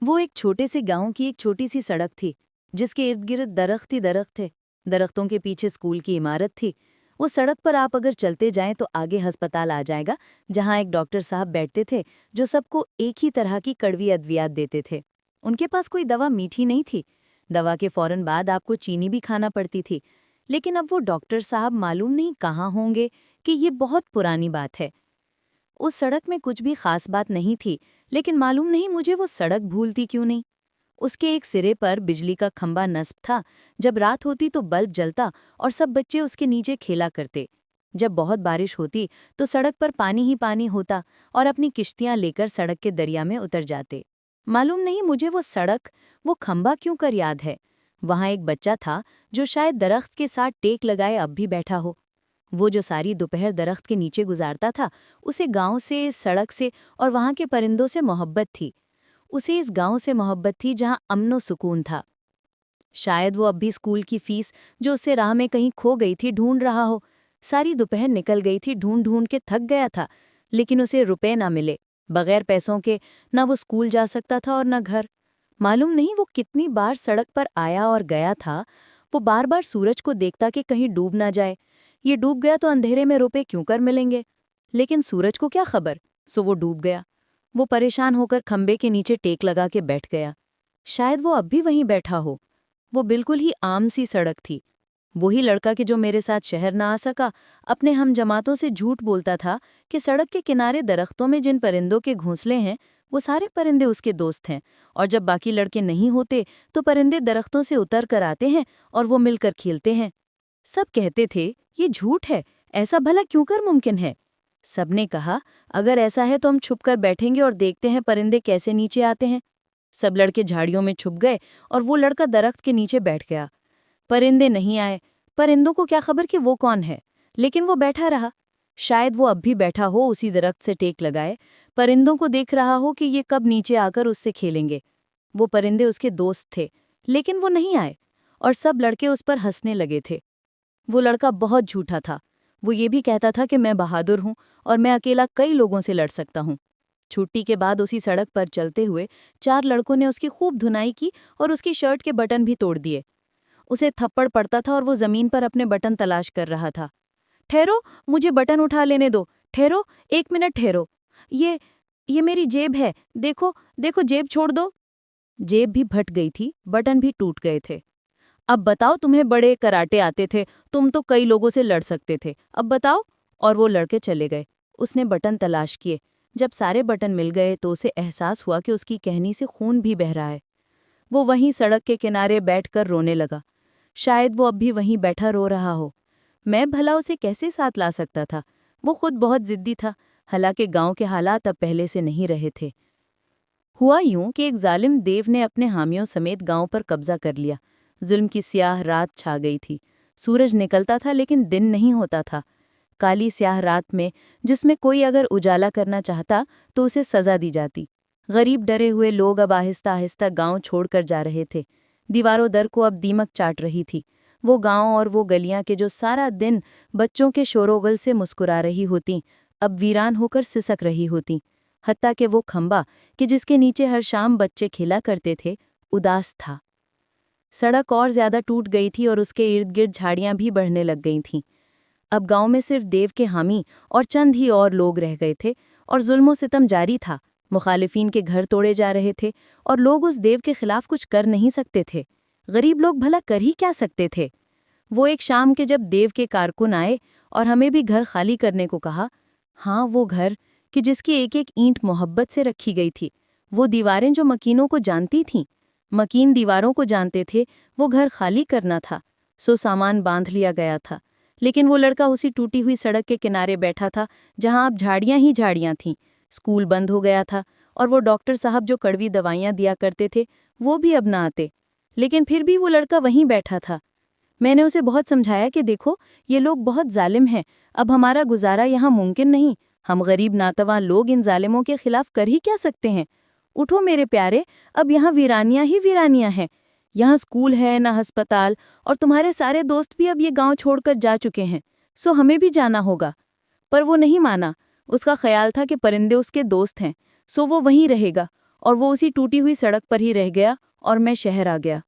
وہ ایک چھوٹے سے گاؤں کی ایک چھوٹی سی سڑک تھی جس کے ارد گرد درخت ہی درخت تھے۔ درختوں کے پیچھے اسکول کی عمارت تھی۔ وہ سڑک پر آپ اگر چلتے جائیں تو آگے ہسپتال آ جائے گا، جہاں ایک ڈاکٹر صاحب بیٹھتے تھے جو سب کو ایک ہی طرح کی کڑوی ادویات دیتے تھے۔ ان کے پاس کوئی دوا میٹھی نہیں تھی، دوا کے فوراً بعد آپ کو چینی بھی کھانا پڑتی تھی۔ لیکن اب وہ ڈاکٹر صاحب معلوم نہیں کہاں ہوں گے کہ یہ بہت پرانی بات ہے۔ اس سڑک میں کچھ بھی خاص بات نہیں تھی، لیکن معلوم نہیں مجھے وہ سڑک بھولتی کیوں نہیں۔ اس کے ایک سرے پر بجلی کا کھمبا نصب تھا، جب رات ہوتی تو بلب جلتا اور سب بچے اس کے نیچے کھیلا کرتے۔ جب بہت بارش ہوتی تو سڑک پر پانی ہی پانی ہوتا اور اپنی کشتیاں لے کر سڑک کے دریا میں اتر جاتے۔ معلوم نہیں مجھے وہ سڑک، وہ کھمبا کیوں کر یاد ہے۔ وہاں ایک بچہ تھا جو شاید درخت کے ساتھ ٹیک لگائے اب بھی بیٹھا ہو۔ وہ جو ساری دوپہر درخت کے نیچے گزارتا تھا، اسے گاؤں سے، سڑک سے اور وہاں کے پرندوں سے محبت تھی۔ اسے اس گاؤں سے محبت تھی جہاں امن و سکون تھا۔ شاید وہ اب بھی اسکول کی فیس جو اسے راہ میں کہیں کھو گئی تھی ڈھونڈ رہا ہو۔ ساری دوپہر نکل گئی تھی، ڈھونڈ ڈھونڈ کے تھک گیا تھا، لیکن اسے روپے نہ ملے۔ بغیر پیسوں کے نہ وہ اسکول جا سکتا تھا اور نہ گھر۔ معلوم نہیں وہ کتنی بار سڑک پر آیا اور گیا تھا۔ وہ بار بار سورج کو دیکھتا کہ کہیں ڈوب نہ جائے۔ یہ ڈوب گیا تو اندھیرے میں روپے کیوں کر ملیں گے؟ لیکن سورج کو کیا خبر، سو وہ ڈوب گیا۔ وہ پریشان ہو کر کھمبے کے نیچے ٹیک لگا کے بیٹھ گیا۔ شاید وہ اب بھی وہیں بیٹھا ہو۔ وہ بالکل ہی عام سی سڑک تھی۔ وہی لڑکا کہ جو میرے ساتھ شہر نہ آ سکا، اپنے ہم جماعتوں سے جھوٹ بولتا تھا کہ سڑک کے کنارے درختوں میں جن پرندوں کے گھونسلے ہیں وہ سارے پرندے اس کے دوست ہیں، اور جب باقی لڑکے نہیں ہوتے تو پرندے درختوں سے اتر کر آتے ہیں اور وہ مل کر کھیلتے ہیں۔ سب کہتے تھے یہ جھوٹ ہے، ایسا بھلا کیوں کر ممکن ہے؟ سب نے کہا اگر ایسا ہے تو ہم چھپ کر بیٹھیں گے اور دیکھتے ہیں پرندے کیسے نیچے آتے ہیں۔ سب لڑکے جھاڑیوں میں چھپ گئے اور وہ لڑکا درخت کے نیچے بیٹھ گیا۔ پرندے نہیں آئے۔ پرندوں کو کیا خبر کہ وہ کون ہے، لیکن وہ بیٹھا رہا۔ شاید وہ اب بھی بیٹھا ہو اسی درخت سے ٹیک لگائے، پرندوں کو دیکھ رہا ہو کہ یہ کب نیچے آ کر اس سے کھیلیں گے۔ وہ پرندے اس کے دوست تھے، لیکن وہ نہیں آئے، اور سب لڑکے اس پر ہنسنے لگے تھے۔ وہ لڑکا بہت جھوٹا تھا۔ وہ یہ بھی کہتا تھا کہ میں بہادر ہوں اور میں اکیلا کئی لوگوں سے لڑ سکتا ہوں۔ چھٹی کے بعد اسی سڑک پر چلتے ہوئے 4 لڑکوں نے اس کی خوب دھنائی کی اور اس کی شرٹ کے بٹن بھی توڑ دیے۔ اسے تھپڑ پڑتا تھا اور وہ زمین پر اپنے بٹن تلاش کر رہا تھا۔ ٹھہرو، مجھے بٹن اٹھا لینے دو، ٹھہرو، 1 منٹ ٹھہرو، یہ میری جیب ہے، دیکھو دیکھو، جیب چھوڑ دو۔ جیب بھی پھٹ گئی تھی، بٹن بھی ٹوٹ گئے تھے۔ اب بتاؤ، تمہیں بڑے کراٹے آتے تھے، تم تو کئی لوگوں سے لڑ سکتے تھے، اب بتاؤ۔ اور وہ لڑکے چلے گئے۔ اس نے بٹن تلاش کیے۔ جب سارے بٹن مل گئے تو اسے احساس ہوا کہ اس کی کہنی سے خون بھی بہہ رہا ہے۔ وہ وہیں سڑک کے کنارے بیٹھ کر رونے لگا۔ شاید وہ اب بھی وہیں بیٹھا رو رہا ہو۔ میں بھلا اسے کیسے ساتھ لا سکتا تھا؟ وہ خود بہت ضدی تھا، حالانکہ گاؤں کے حالات اب پہلے سے نہیں رہے تھے۔ ہوا یوں کہ ایک ظالم دیو نے اپنے حامیوں سمیت گاؤں پر قبضہ کر لیا۔ ظلم کی سیاہ رات چھا گئی تھی۔ سورج نکلتا تھا لیکن دن نہیں ہوتا تھا۔ کالی سیاہ رات میں جس میں کوئی اگر اجالا کرنا چاہتا تو اسے سزا دی جاتی۔ غریب ڈرے ہوئے لوگ اب آہستہ آہستہ گاؤں چھوڑ کر جا رہے تھے۔ دیواروں در کو اب دیمک چاٹ رہی تھی۔ وہ گاؤں اور وہ گلیاں کہ جو سارا دن بچوں کے شور و غل سے مسکرا رہی ہوتیں، اب ویران ہو کر سسک رہی ہوتیں۔ حتیٰ کہ وہ کھمبا کہ جس کے نیچے ہر شام بچے کھیلا کرتے تھے، اداس تھا۔ سڑک اور زیادہ ٹوٹ گئی تھی اور اس کے ارد گرد جھاڑیاں بھی بڑھنے لگ گئی تھیں۔ اب گاؤں میں صرف دیو کے حامی اور چند ہی اور لوگ رہ گئے تھے، اور ظلم و ستم جاری تھا۔ مخالفین کے گھر توڑے جا رہے تھے اور لوگ اس دیو کے خلاف کچھ کر نہیں سکتے تھے۔ غریب لوگ بھلا کر ہی کیا سکتے تھے؟ وہ ایک شام کے جب دیو کے کارکن آئے اور ہمیں بھی گھر خالی کرنے کو کہا، ہاں وہ گھر کہ جس کی ایک ایک اینٹ محبت سے رکھی گئی تھی، وہ دیواریں جو مکینوں کو جانتی تھیں، مکین دیواروں کو جانتے تھے، وہ گھر خالی کرنا تھا۔ سو سامان باندھ لیا گیا تھا، لیکن وہ لڑکا اسی ٹوٹی ہوئی سڑک کے کنارے بیٹھا تھا جہاں اب جھاڑیاں ہی جھاڑیاں تھیں۔ اسکول بند ہو گیا تھا اور وہ ڈاکٹر صاحب جو کڑوی دوائیاں دیا کرتے تھے وہ بھی اب نہ آتے، لیکن پھر بھی وہ لڑکا وہیں بیٹھا تھا۔ میں نے اسے بہت سمجھایا کہ دیکھو یہ لوگ بہت ظالم ہیں، اب ہمارا گزارا یہاں ممکن نہیں، ہم غریب ناتواں لوگ ان ظالموں کے خلاف کر ہی کیا سکتے ہیں؟ اٹھو میرے پیارے، اب یہاں ویرانیاں ہی ویرانیاں ہیں، یہاں اسکول ہے نہ ہسپتال، اور تمہارے سارے دوست بھی اب یہ گاؤں چھوڑ کر جا چکے ہیں، سو ہمیں بھی جانا ہوگا۔ پر وہ نہیں مانا۔ اس کا خیال تھا کہ پرندے اس کے دوست ہیں، سو وہ وہیں رہے گا اور وہ اسی ٹوٹی ہوئی سڑک پر ہی رہ گیا اور میں شہر آ گیا۔